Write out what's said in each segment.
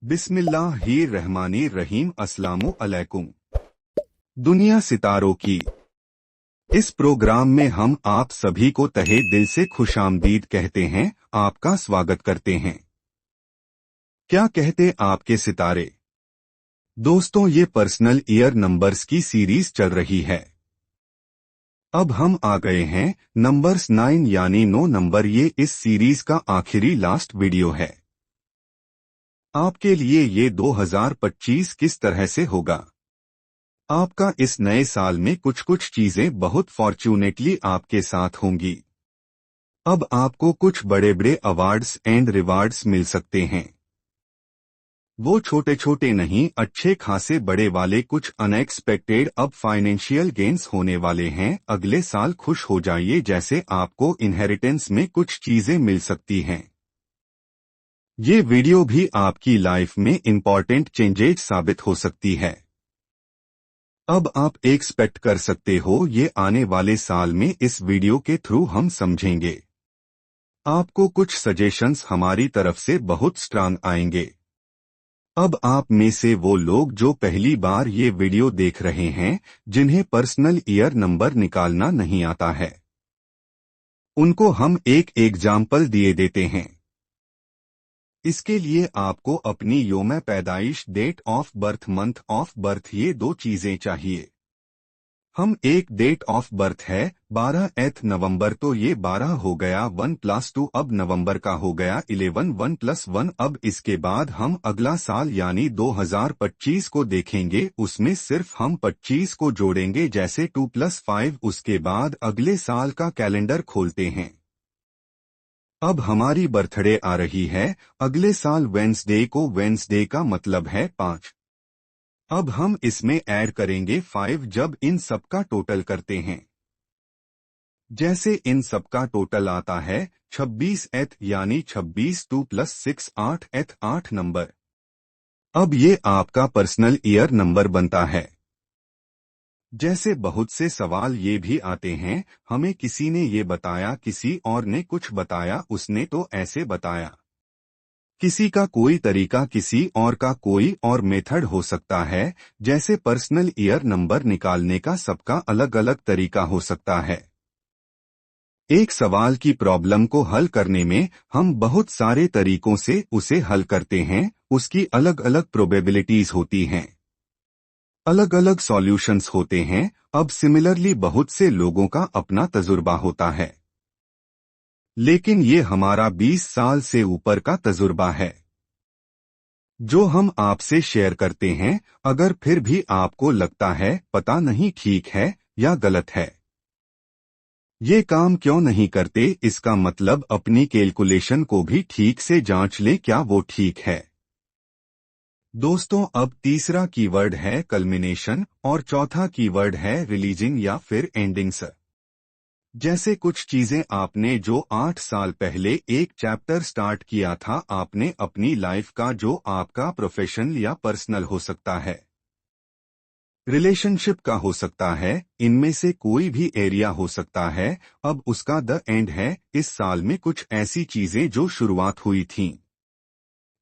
बिस्मिल्लाहिर्रहमानिर्रहीम। अस्सलामु अलैकुम। दुनिया सितारों की इस प्रोग्राम में हम आप सभी को तहे दिल से खुशामदीद कहते हैं, आपका स्वागत करते हैं। क्या कहते आपके सितारे? दोस्तों, ये पर्सनल ईयर नंबर्स की सीरीज चल रही है। अब हम आ गए हैं नंबर्स 9 यानी 9 नंबर। ये इस सीरीज का आखिरी लास्ट वीडियो है। आपके लिए ये 2025 किस तरह से होगा? आपका इस नए साल में कुछ कुछ चीजें बहुत फॉर्च्यूनेटली आपके साथ होंगी। अब आपको कुछ बड़े बड़े अवार्ड्स एंड रिवार्ड्स मिल सकते हैं। वो छोटे छोटे नहीं, अच्छे खासे बड़े वाले कुछ अनएक्सपेक्टेड अब फाइनेंशियल गेन्स होने वाले हैं। अगले साल खुश हो जाइए, जैसे आपको इनहेरिटेंस में कुछ चीजें मिल सकती हैं। ये वीडियो भी आपकी लाइफ में इंपॉर्टेंट चेंजेज साबित हो सकती है। अब आप एक्सपेक्ट कर सकते हो ये आने वाले साल में इस वीडियो के थ्रू हम समझेंगे। आपको कुछ सजेशंस हमारी तरफ से बहुत स्ट्रांग आएंगे। अब आप में से वो लोग जो पहली बार ये वीडियो देख रहे हैं, जिन्हें पर्सनल ईयर नंबर निकालना नहीं आता है, उनको हम एक एग्जाम्पल दिए देते हैं। इसके लिए आपको अपनी योम पैदाइश, date of birth, month of birth, ये दो चीजें चाहिए। हम एक डेट ऑफ बर्थ है 12 नवंबर, तो ये 12 हो गया 1+2। अब नवंबर का हो गया 11, 1+1। अब इसके बाद हम अगला साल यानी 2025 को देखेंगे। उसमें सिर्फ हम 25 को जोड़ेंगे, जैसे 2+5। उसके बाद अगले साल का कैलेंडर खोलते हैं। अब हमारी बर्थडे आ रही है अगले साल वेंसडे को। वेंसडे का मतलब है 5। अब हम इसमें ऐड करेंगे 5 जब इन सब का टोटल करते हैं। जैसे इन सब का टोटल आता है 26th, यानी 26 2+6 8th, 8 नंबर। अब ये आपका पर्सनल ईयर नंबर बनता है। जैसे बहुत से सवाल ये भी आते हैं, हमें किसी ने ये बताया, किसी और ने कुछ बताया, उसने तो ऐसे बताया। किसी का कोई तरीका, किसी और का कोई और मेथड हो सकता है। जैसे पर्सनल ईयर नंबर निकालने का सबका अलग अलग तरीका हो सकता है। एक सवाल की प्रॉब्लम को हल करने में हम बहुत सारे तरीकों से उसे हल करते हैं। उसकी अलग अलग प्रोबेबिलिटीज होती हैं, अलग अलग सॉल्यूशंस होते हैं। अब सिमिलरली बहुत से लोगों का अपना तजुर्बा होता है, लेकिन ये हमारा 20 साल से ऊपर का तजुर्बा है जो हम आपसे शेयर करते हैं। अगर फिर भी आपको लगता है पता नहीं ठीक है या गलत है, ये काम क्यों नहीं करते, इसका मतलब अपनी कैलकुलेशन को भी ठीक से जांच लें, क्या वो ठीक है। दोस्तों, अब तीसरा कीवर्ड है कल्मिनेशन और चौथा कीवर्ड है रिलीजिंग या फिर एंडिंग्स। जैसे कुछ चीजें आपने जो 8 साल पहले एक चैप्टर स्टार्ट किया था, आपने अपनी लाइफ का, जो आपका प्रोफेशनल या पर्सनल हो सकता है, रिलेशनशिप का हो सकता है, इनमें से कोई भी एरिया हो सकता है। अब उसका द एंड है। इस साल में कुछ ऐसी चीजें जो शुरुआत हुई थीं,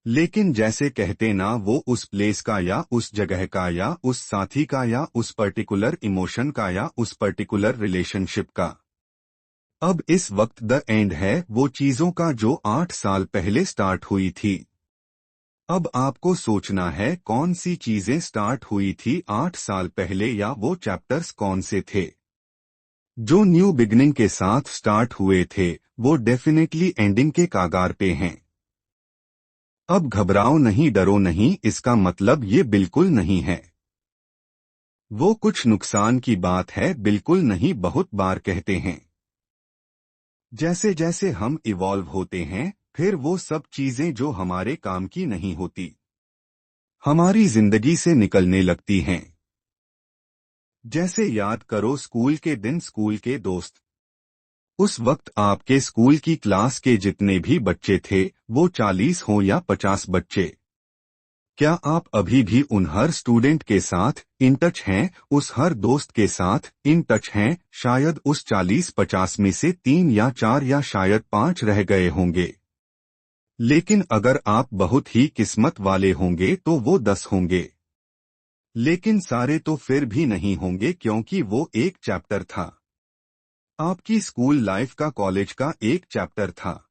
लेकिन जैसे कहते ना, वो उस प्लेस का या उस जगह का या उस साथी का या उस पर्टिकुलर इमोशन का या उस पर्टिकुलर रिलेशनशिप का। अब इस वक्त द एंड है वो चीजों का जो 8 साल पहले स्टार्ट हुई थी। अब आपको सोचना है कौन सी चीजें स्टार्ट हुई थी 8 साल पहले, या वो चैप्टर्स कौन से थे जो न्यू बिगनिंग के साथ स्टार्ट हुए थे। वो डेफिनेटली एंडिंग के कागार पे हैं। अब घबराओ नहीं, डरो नहीं, इसका मतलब ये बिल्कुल नहीं है वो कुछ नुकसान की बात है, बिल्कुल नहीं। बहुत बार कहते हैं जैसे जैसे हम इवॉल्व होते हैं, फिर वो सब चीजें जो हमारे काम की नहीं होती, हमारी जिंदगी से निकलने लगती हैं। जैसे याद करो स्कूल के दिन, स्कूल के दोस्त। उस वक्त आपके स्कूल की क्लास के जितने भी बच्चे थे, वो 40 हो या 50 बच्चे, क्या आप अभी भी उन हर स्टूडेंट के साथ इन टच हैं, उस हर दोस्त के साथ इन टच हैं? शायद उस 40-50 में से 3 या 4 या शायद 5 रह गए होंगे। लेकिन अगर आप बहुत ही किस्मत वाले होंगे तो वो 10 होंगे। लेकिन सारे तो फिर भी नहीं होंगे क्योंकि वो एक चैप्टर था। आपकी स्कूल लाइफ का, कॉलेज का एक चैप्टर था।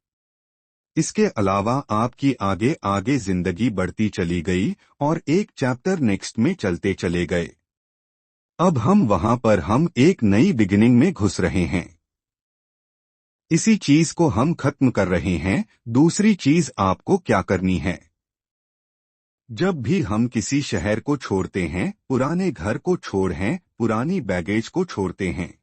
इसके अलावा आपकी आगे आगे जिंदगी बढ़ती चली गई और एक चैप्टर नेक्स्ट में चलते चले गए। अब हम एक नई बिगिनिंग में घुस रहे हैं। इसी चीज को हम खत्म कर रहे हैं। दूसरी चीज आपको क्या करनी है? जब भी हम किसी शहर को छोड़ते हैं, पुराने घर को छोड़ें, पुरानी बैगेज को छोड़ते हैं।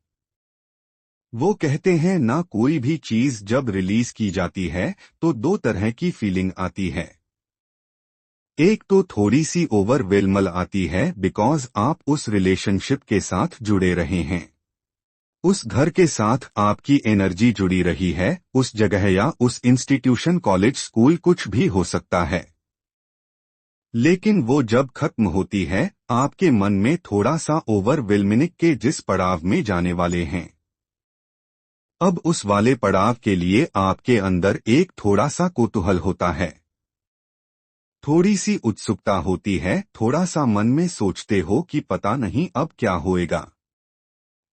वो कहते हैं ना, कोई भी चीज जब रिलीज की जाती है तो दो तरह की फीलिंग आती है। एक तो थोड़ी सी ओवरवेलमल आती है बिकॉज आप उस रिलेशनशिप के साथ जुड़े रहे हैं, उस घर के साथ आपकी एनर्जी जुड़ी रही है, उस जगह या उस इंस्टीट्यूशन, कॉलेज, स्कूल, कुछ भी हो सकता है। लेकिन वो जब खत्म होती है, आपके मन में थोड़ा सा ओवरवेलमिंग के जिस पड़ाव में जाने वाले हैं, अब उस वाले पड़ाव के लिए आपके अंदर एक थोड़ा सा कौतूहल होता है, थोड़ी सी उत्सुकता होती है, थोड़ा सा मन में सोचते हो कि पता नहीं अब क्या होएगा,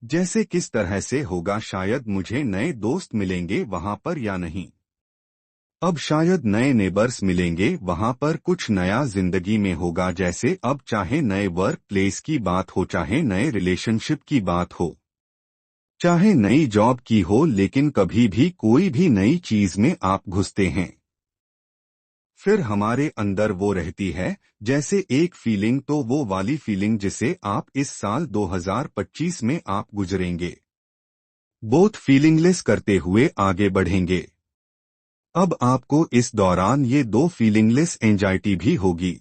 जैसे किस तरह से होगा, शायद मुझे नए दोस्त मिलेंगे वहां पर या नहीं, अब शायद नए नेबर्स मिलेंगे वहां पर, कुछ नया जिंदगी में होगा, जैसे अब चाहे नए वर्क प्लेस की बात हो, चाहे नए रिलेशनशिप की बात हो, चाहे नई जॉब की हो, लेकिन कभी भी कोई भी नई चीज में आप घुसते हैं, फिर हमारे अंदर वो रहती है जैसे एक फीलिंग, तो वो वाली फीलिंग जिसे आप इस साल 2025 में आप गुजरेंगे, बोथ फीलिंगलेस करते हुए आगे बढ़ेंगे। अब आपको इस दौरान ये दो फीलिंगलेस एंजाइटी भी होगी।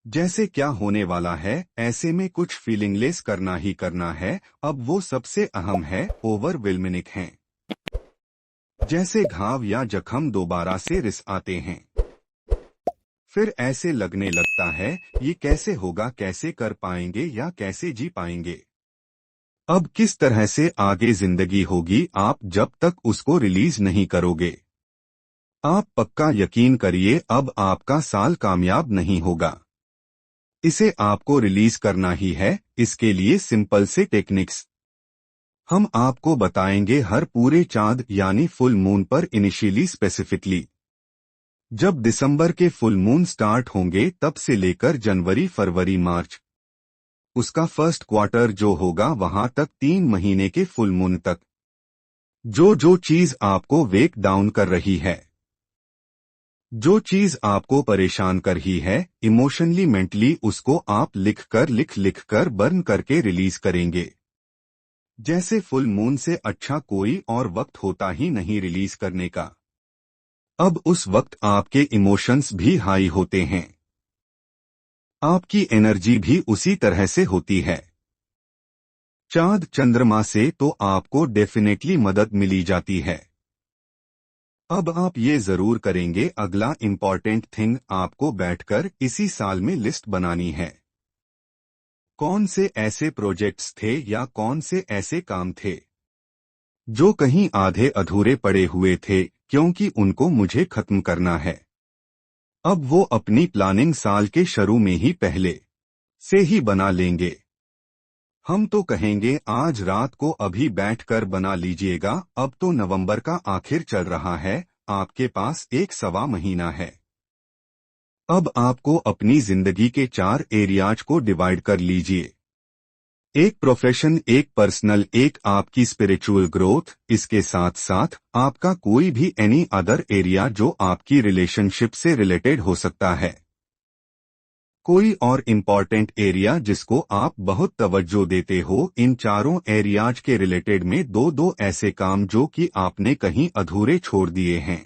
जैसे क्या होने वाला है, ऐसे में कुछ फीलिंगलेस करना ही करना है। अब वो सबसे अहम है, ओवरवेलमिंग है। जैसे घाव या जख्म दोबारा से रिस आते हैं, फिर ऐसे लगने लगता है ये कैसे होगा, कैसे कर पाएंगे या कैसे जी पाएंगे, अब किस तरह से आगे जिंदगी होगी, आप जब तक उसको रिलीज नहीं करोगे। आप पक्का यकीन करिए, अब आपका साल कामयाब नहीं होगा। इसे आपको रिलीज करना ही है। इसके लिए सिंपल से टेक्निक्स हम आपको बताएंगे हर पूरे चांद यानी फुल मून पर, इनिशियली स्पेसिफिकली जब दिसंबर के फुल मून स्टार्ट होंगे तब से लेकर जनवरी, फरवरी, मार्च, उसका फर्स्ट क्वार्टर जो होगा वहां तक, 3 महीने के फुल मून तक, जो जो चीज आपको वेक डाउन कर रही है, जो चीज आपको परेशान कर रही है इमोशनली, मेंटली, उसको आप लिख कर बर्न करके रिलीज करेंगे। जैसे फुल मून से अच्छा कोई और वक्त होता ही नहीं रिलीज करने का। अब उस वक्त आपके इमोशंस भी हाई होते हैं, आपकी एनर्जी भी उसी तरह से होती है। चांद चंद्रमा से तो आपको डेफिनेटली मदद मिली जाती है। अब आप ये जरूर करेंगे, अगला इम्पॉर्टेंट थिंग, आपको बैठकर इसी साल में लिस्ट बनानी है। कौन से ऐसे प्रोजेक्ट्स थे या कौन से ऐसे काम थे जो कहीं आधे अधूरे पड़े हुए थे, क्योंकि उनको मुझे खत्म करना है। अब वो अपनी प्लानिंग साल के शुरू में ही पहले से ही बना लेंगे। हम तो कहेंगे आज रात को अभी बैठकर बना लीजिएगा। अब तो नवंबर का आखिर चल रहा है, आपके पास 1 सवा महीना है। अब आपको अपनी जिंदगी के 4 एरियाज को डिवाइड कर लीजिए, एक प्रोफेशन, एक पर्सनल, एक आपकी स्पिरिचुअल ग्रोथ, इसके साथ साथ आपका कोई भी एनी अदर एरिया जो आपकी रिलेशनशिप से रिलेटेड हो सकता है, कोई और इम्पॉर्टेंट एरिया जिसको आप बहुत तवज्जो देते हो। इन चारों एरियाज के रिलेटेड में दो दो ऐसे काम जो कि आपने कहीं अधूरे छोड़ दिए हैं।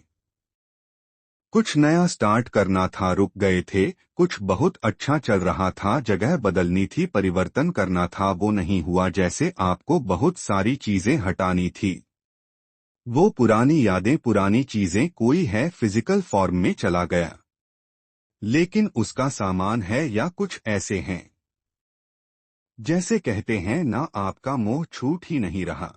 कुछ नया स्टार्ट करना था, रुक गए थे, कुछ बहुत अच्छा चल रहा था, जगह बदलनी थी, परिवर्तन करना था, वो नहीं हुआ, जैसे आपको बहुत सारी चीजें हटानी थी। वो पुरानी यादें, पुरानी चीजें, कोई है फिजिकल फॉर्म में चला गया, लेकिन उसका सामान है या कुछ ऐसे हैं जैसे कहते हैं ना, आपका मोह छूट ही नहीं रहा।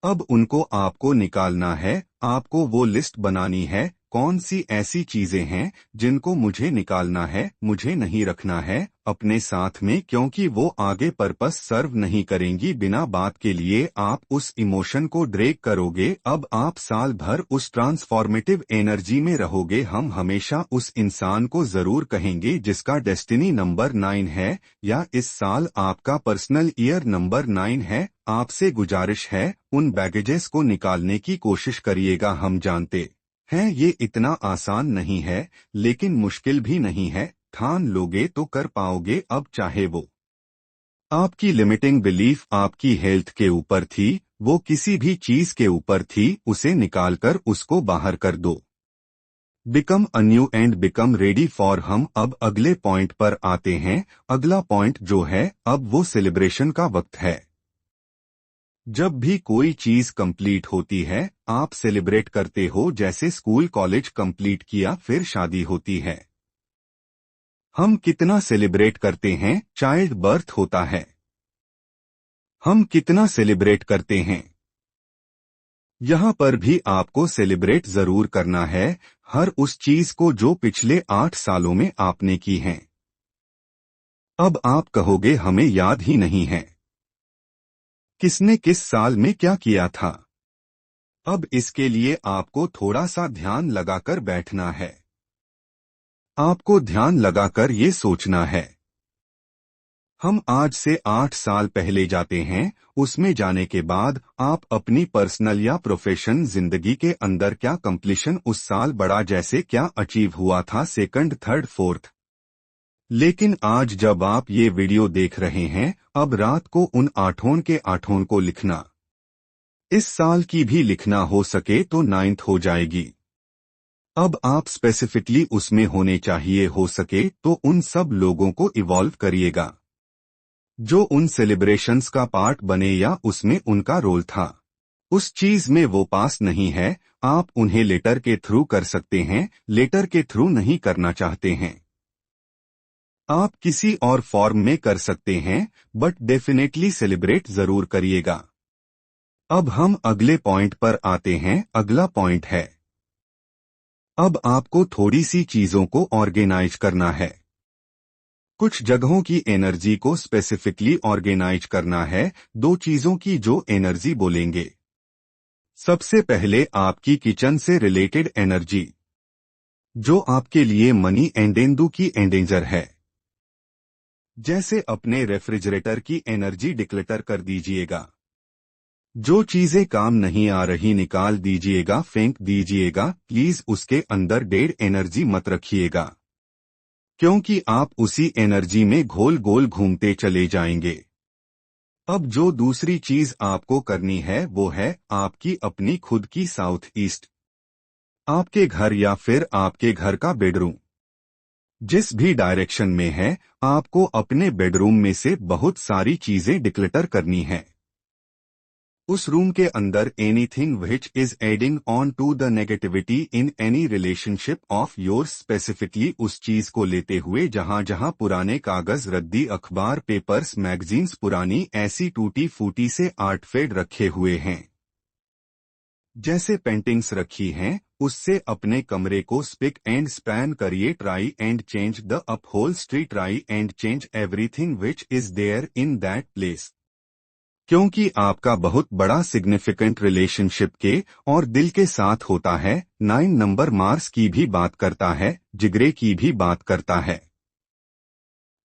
अब उनको आपको निकालना है, आपको वो लिस्ट बनानी है। कौन सी ऐसी चीजें हैं जिनको मुझे निकालना है, मुझे नहीं रखना है अपने साथ में, क्योंकि वो आगे पर्पस सर्व नहीं करेंगी। बिना बात के लिए आप उस इमोशन को ड्रैग करोगे। अब आप साल भर उस ट्रांसफॉर्मेटिव एनर्जी में रहोगे। हम हमेशा उस इंसान को जरूर कहेंगे जिसका डेस्टिनी नंबर 9 है, या इस साल आपका पर्सनल ईयर नंबर 9 है। आपसे गुजारिश है, उन बैगेजेस को निकालने की कोशिश करिएगा। हम जानते हैं ये इतना आसान नहीं है, लेकिन मुश्किल भी नहीं है। ठान लोगे तो कर पाओगे। अब चाहे वो आपकी लिमिटिंग बिलीफ आपकी हेल्थ के ऊपर थी, वो किसी भी चीज के ऊपर थी, उसे निकालकर उसको बाहर कर दो। Become a new and become ready for. हम अब अगले पॉइंट पर आते हैं। अगला पॉइंट जो है, अब वो सेलिब्रेशन का वक्त है। जब भी कोई चीज कंप्लीट होती है, आप सेलिब्रेट करते हो, जैसे स्कूल कॉलेज कंप्लीट किया, फिर शादी होती है। हम कितना सेलिब्रेट करते हैं, चाइल्ड बर्थ होता है, हम कितना सेलिब्रेट करते हैं। यहाँ पर भी आपको सेलिब्रेट जरूर करना है, हर उस चीज को जो पिछले 8 सालों में आपने की है। अब आप कहोगे हमें याद ही नहीं है किसने किस साल में क्या किया था। अब इसके लिए आपको थोड़ा सा ध्यान लगाकर बैठना है। आपको ध्यान लगाकर ये सोचना है। हम आज से 8 साल पहले जाते हैं। उसमें जाने के बाद आप अपनी पर्सनल या प्रोफेशन जिंदगी के अंदर क्या कंप्लीशन उस साल बड़ा, जैसे क्या अचीव हुआ था, सेकंड, थर्ड, फोर्थ। लेकिन आज जब आप ये वीडियो देख रहे हैं, अब रात को उन 8 के 8 को लिखना। इस साल की भी लिखना, हो सके तो 9th हो जाएगी। अब आप स्पेसिफिकली उसमें होने चाहिए, हो सके तो उन सब लोगों को इवॉल्व करिएगा जो उन सेलिब्रेशंस का पार्ट बने या उसमें उनका रोल था। उस चीज में वो पास नहीं है, आप उन्हें लेटर के थ्रू कर सकते हैं। लेटर के थ्रू नहीं करना चाहते हैं, आप किसी और फॉर्म में कर सकते हैं, बट डेफिनेटली सेलिब्रेट जरूर करिएगा। अब हम अगले पॉइंट पर आते हैं। अगला पॉइंट है, अब आपको थोड़ी सी चीजों को ऑर्गेनाइज करना है। कुछ जगहों की एनर्जी को स्पेसिफिकली ऑर्गेनाइज करना है। 2 चीजों की जो एनर्जी बोलेंगे। सबसे पहले आपकी किचन से रिलेटेड एनर्जी, जो आपके लिए मनी एंडेंदू की एंडेंजर है। जैसे अपने रेफ्रिजरेटर की एनर्जी डिक्लेटर कर दीजिएगा। जो चीजें काम नहीं आ रही निकाल दीजिएगा, फेंक दीजिएगा। प्लीज उसके अंदर डेड एनर्जी मत रखिएगा, क्योंकि आप उसी एनर्जी में घोल गोल घूमते चले जाएंगे। अब जो दूसरी चीज आपको करनी है वो है आपकी अपनी खुद की साउथ ईस्ट, आपके घर या फिर आपके घर का बेडरूम। जिस भी डायरेक्शन में है, आपको अपने बेडरूम में से बहुत सारी चीजें डिक्लेटर करनी है। उस रूम के अंदर anything which is adding on to the negativity in any relationship of yours, specifically उस चीज को लेते हुए जहां जहां पुराने कागज, रद्दी, अखबार, पेपर्स, मैगजीन्स, पुरानी ऐसी टूटी फूटी से आर्टफेड रखे हुए हैं, जैसे पेंटिंग्स रखी हैं, उससे अपने कमरे को स्पिक एंड स्पैन करिए। Try and change the upholstery, try and change everything which is there in that place. क्योंकि आपका बहुत बड़ा सिग्निफिकेंट रिलेशनशिप के और दिल के साथ होता है। 9 नंबर मार्स की भी बात करता है, जिगरे की भी बात करता है,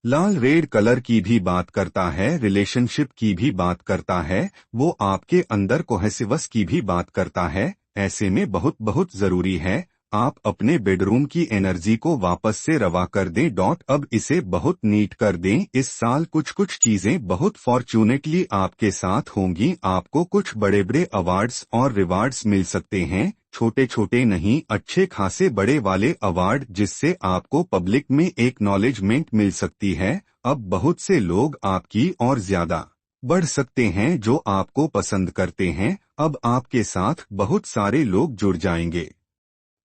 लाल रेड कलर की भी बात करता है, रिलेशनशिप की भी बात करता है, वो आपके अंदर कोहेसिवस की भी बात करता है। ऐसे में बहुत बहुत जरूरी है आप अपने बेडरूम की एनर्जी को वापस से रवा कर दें। अब इसे बहुत नीट कर दें। इस साल कुछ कुछ चीजें बहुत फॉर्चूनेटली आपके साथ होंगी। आपको कुछ बड़े बड़े अवार्ड्स और रिवार्ड्स मिल सकते हैं, छोटे छोटे नहीं, अच्छे खासे बड़े वाले अवार्ड, जिससे आपको पब्लिक में एक्नॉलेजमेंट मिल सकती है। अब बहुत से लोग आपकी और ज्यादा बढ़ सकते हैं जो आपको पसंद करते हैं। अब आपके साथ बहुत सारे लोग जुड़ जाएंगे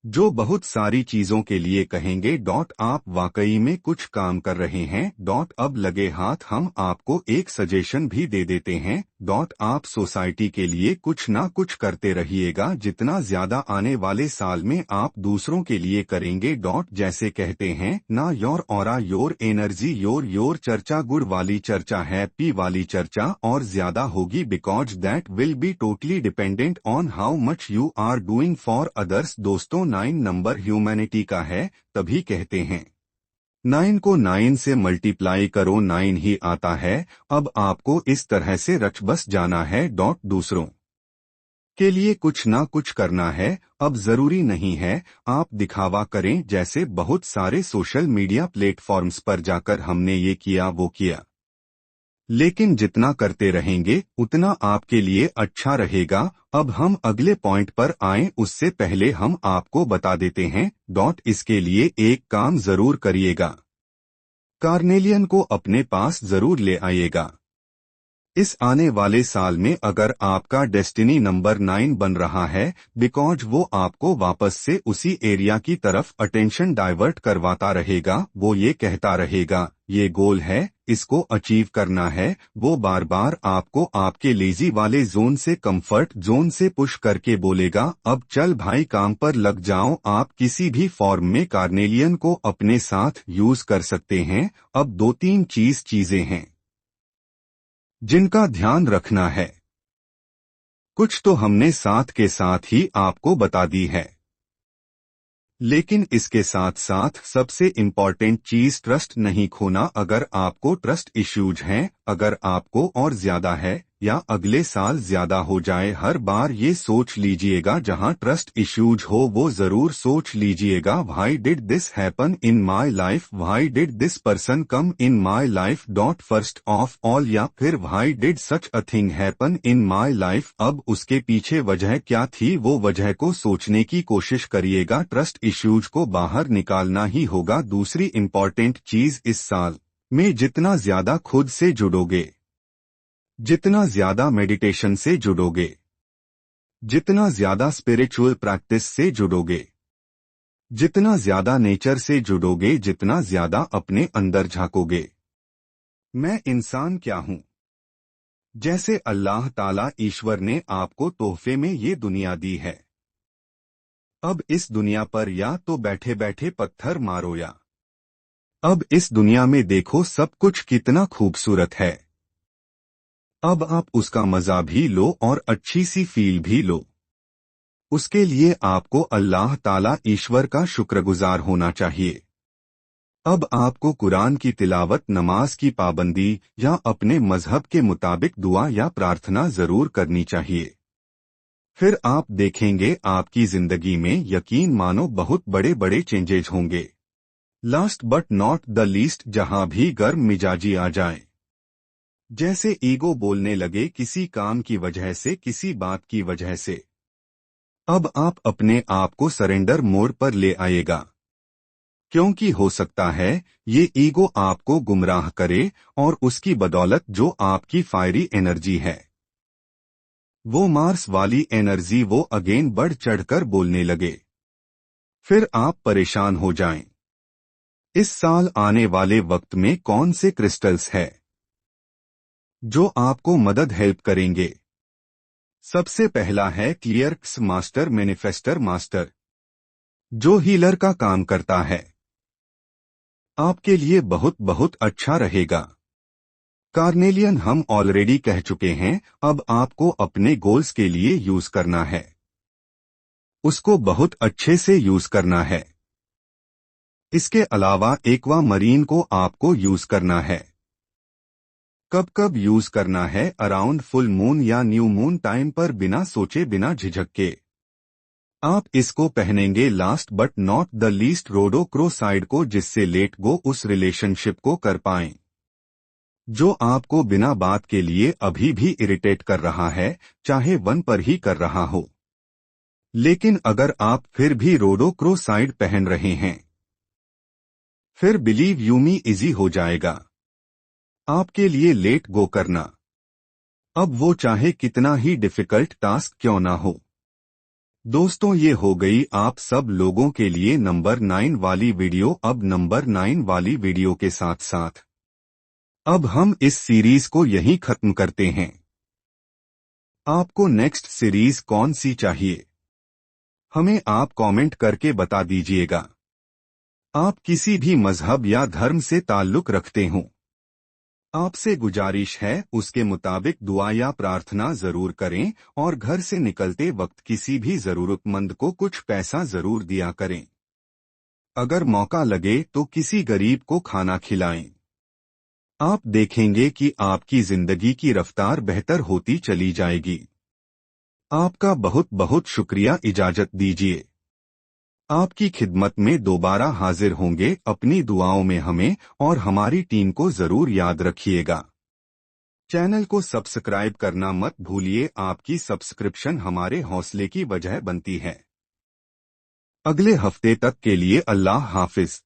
जो बहुत सारी चीजों के लिए कहेंगे। आप वाकई में कुछ काम कर रहे हैं। अब लगे हाथ हम आपको एक सजेशन भी दे देते हैं। आप सोसाइटी के लिए कुछ ना कुछ करते रहिएगा। जितना ज्यादा आने वाले साल में आप दूसरों के लिए करेंगे। जैसे कहते हैं ना, your aura your energy your चर्चा गुड वाली चर्चा, हैप्पी वाली चर्चा और ज्यादा होगी, because that will be totally dependent on how much you are doing for others. दोस्तों 9 नंबर ह्यूमैनिटी का है, तभी कहते हैं 9 को 9 से मल्टीप्लाई करो 9 ही आता है। अब आपको इस तरह से रच बस जाना है। दूसरों के लिए कुछ ना कुछ करना है। अब जरूरी नहीं है आप दिखावा करें, जैसे बहुत सारे सोशल मीडिया प्लेटफॉर्म्स पर जाकर हमने ये किया वो किया, लेकिन जितना करते रहेंगे उतना आपके लिए अच्छा रहेगा। अब हम अगले पॉइंट पर आएं, उससे पहले हम आपको बता देते हैं। इसके लिए एक काम जरूर करिएगा, कार्नेलियन को अपने पास जरूर ले आइएगा। इस आने वाले साल में अगर आपका डेस्टिनी नंबर 9 बन रहा है, बिकॉज वो आपको वापस से उसी एरिया की तरफ अटेंशन डाइवर्ट करवाता रहेगा। वो ये कहता रहेगा ये गोल है, इसको अचीव करना है। वो बार बार आपको आपके लेजी वाले जोन से कंफर्ट जोन से पुश करके बोलेगा अब चल भाई काम पर लग जाओ। आप किसी भी फॉर्म में कार्नेलियन को अपने साथ यूज कर सकते हैं। अब 2-3 चीजें हैं जिनका ध्यान रखना है। कुछ तो हमने साथ के साथ ही आपको बता दी है, लेकिन इसके साथ साथ सबसे इम्पॉर्टेंट चीज ट्रस्ट नहीं खोना। अगर आपको ट्रस्ट इश्यूज हैं, अगर आपको और ज्यादा है या अगले साल ज्यादा हो जाए, हर बार ये सोच लीजिएगा जहां ट्रस्ट इश्यूज हो वो जरूर सोच लीजिएगा why did this happen in my life, why did this person come in my life. First of all, या फिर why did such a thing happen in my life. अब उसके पीछे वजह क्या थी, वो वजह को सोचने की कोशिश करिएगा। ट्रस्ट इश्यूज को बाहर निकालना ही होगा। दूसरी इम्पॉर्टेंट चीज, इस साल में जितना ज्यादा खुद से जुड़ोगे, जितना ज्यादा मेडिटेशन से जुड़ोगे, जितना ज्यादा स्पिरिचुअल प्रैक्टिस से जुड़ोगे, जितना ज्यादा नेचर से जुड़ोगे, जितना ज्यादा अपने अंदर झांकोगे, मैं इंसान क्या हूं, जैसे अल्लाह ताला ईश्वर ने आपको तोहफे में ये दुनिया दी है। अब इस दुनिया पर या तो बैठे बैठे पत्थर मारो, या अब इस दुनिया में देखो सब कुछ कितना खूबसूरत है। अब आप उसका मजा भी लो और अच्छी सी फील भी लो। उसके लिए आपको अल्लाह ताला ईश्वर का शुक्रगुजार होना चाहिए। अब आपको कुरान की तिलावत, नमाज की पाबंदी या अपने मजहब के मुताबिक दुआ या प्रार्थना जरूर करनी चाहिए। फिर आप देखेंगे आपकी जिंदगी में यकीन मानो बहुत बड़े बड़े चेंजेज होंगे। Last but not the least, जहां भी गर्म मिजाजी आ जाए, जैसे ईगो बोलने लगे किसी काम की वजह से, किसी बात की वजह से, अब आप अपने आप को सरेंडर मोड पर ले आएगा। क्योंकि हो सकता है ये ईगो आपको गुमराह करे और उसकी बदौलत जो आपकी फायरी एनर्जी है, वो मार्स वाली एनर्जी, वो अगेन बढ़ चढ़कर बोलने लगे। फिर आप परेशान हो जाएं। इस साल आने वाले वक्त में कौन से क्रिस्टल्स है जो आपको मदद हेल्प करेंगे? सबसे पहला है क्लियर्क्स मास्टर मैनिफेस्टर मास्टर, जो हीलर का काम करता है। आपके लिए बहुत बहुत अच्छा रहेगा। कार्नेलियन हम ऑलरेडी कह चुके हैं, अब आपको अपने गोल्स के लिए यूज करना है, उसको बहुत अच्छे से यूज करना है। इसके अलावा एक्वा मरीन को आपको यूज करना है। कब कब यूज करना है? अराउंड फुल मून या न्यू मून टाइम पर, बिना सोचे बिना झिझक के आप इसको पहनेंगे। Last but not the least, rhodochrosite को, जिससे लेट गो उस रिलेशनशिप को कर पाएं जो आपको बिना बात के लिए अभी भी इरिटेट कर रहा है, चाहे वन पर ही कर रहा हो। लेकिन अगर आप फिर भी रोडोक्रोसाइड पहन रहे हैं, फिर बिलीव यू मी इजी हो जाएगा आपके लिए लेट गो करना। अब वो चाहे कितना ही डिफिकल्ट टास्क क्यों ना हो। दोस्तों ये हो गई आप सब लोगों के लिए नंबर 9 वाली वीडियो। अब नंबर 9 वाली वीडियो के साथ साथ अब हम इस सीरीज को यहीं खत्म करते हैं। आपको नेक्स्ट सीरीज कौन सी चाहिए? हमें आप कमेंट करके बता दीजिएगा। आप किसी भी मजहब या धर्म से ताल्लुक रखते हों, आपसे गुजारिश है उसके मुताबिक दुआ या प्रार्थना जरूर करें और घर से निकलते वक्त किसी भी जरूरतमंद को कुछ पैसा जरूर दिया करें। अगर मौका लगे तो किसी गरीब को खाना खिलाएं। आप देखेंगे कि आपकी जिंदगी की रफ्तार बेहतर होती चली जाएगी। आपका बहुत बहुत शुक्रिया। इजाजत दीजिए। आपकी खिदमत में दोबारा हाजिर होंगे। अपनी दुआओं में हमें और हमारी टीम को जरूर याद रखिएगा। चैनल को सब्सक्राइब करना मत भूलिए। आपकी सब्सक्रिप्शन हमारे हौसले की वजह बनती है। अगले हफ्ते तक के लिए अल्लाह हाफिज।